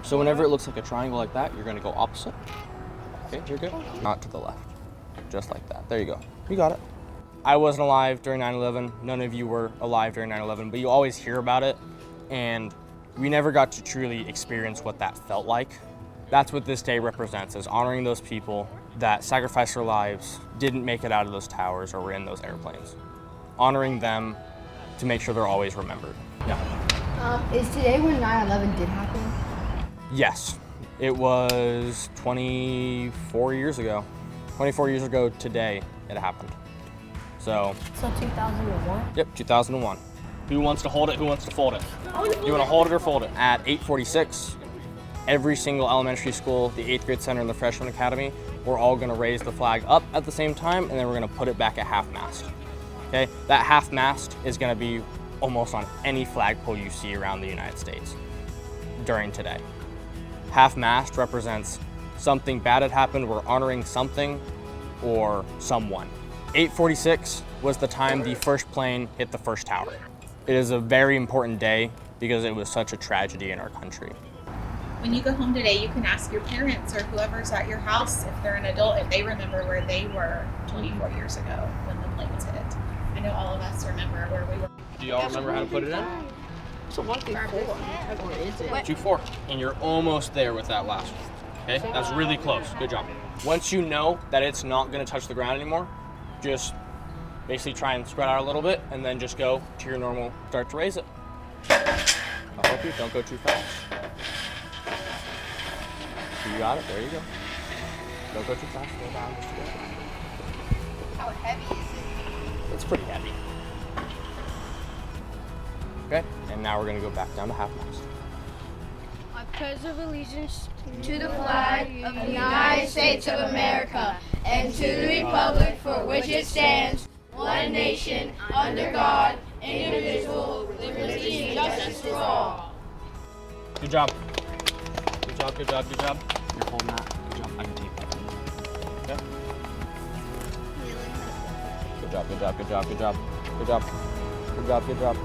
So whenever it looks like a triangle like that, you're gonna go opposite. Okay, you're good. Not to the left, just like that. There you go. You got it. I wasn't alive during 9/11. None of you were alive during 9/11, but you always hear about it, and we never got to truly experience what that felt like. That's what this day represents, is honoring those people that sacrificed their lives, didn't make it out of those towers or were in those airplanes. Honoring them to make sure they're always remembered. Yeah. Is today when 9/11 did happen? Yes, it was 24 years ago. 24 years ago today it happened. So 2001? Yep, 2001. Who wants to hold it? Who wants to fold it? You want to hold it or fold it? At 8:46, every single elementary school, the 8th grade center, and the freshman academy, we're all going to raise the flag up at the same time, and then we're going to put it back at half-mast. Okay, that half-mast is going to be almost on any flagpole you see around the United States during today. Half-mast represents something bad had happened. We're honoring something or someone. 8:46 was the time the first plane hit the first tower. It is a very important day because it was such a tragedy in our country. When you go home today, you can ask your parents or whoever's at your house, if they're an adult, if they remember where they were 24 years ago when the planes hit. I know all of us remember where we were. Do y'all remember how to put it in? So 1 through 4. What is it? 2-4, and you're almost there with that last one. Okay, that's really close. Good job. Once you know that it's not going to touch the ground anymore, just basically try and spread out a little bit, and then just go to your normal start to raise it. I'll help you. Don't go too fast. You got it. There you go. Don't go too fast. Slow down just a bit. How heavy is it? It's pretty heavy. Okay, and now we're going to go back down to half-mast. I pledge of allegiance To the flag of the United States of America and to the republic for which it stands, one nation, under God, indivisible, with liberty and justice for all. Good job. Good job, good job, good job. You're holding that. Good job. I can tape that. Okay? Good job, good job, good job, good job. Good job. Good job, good job.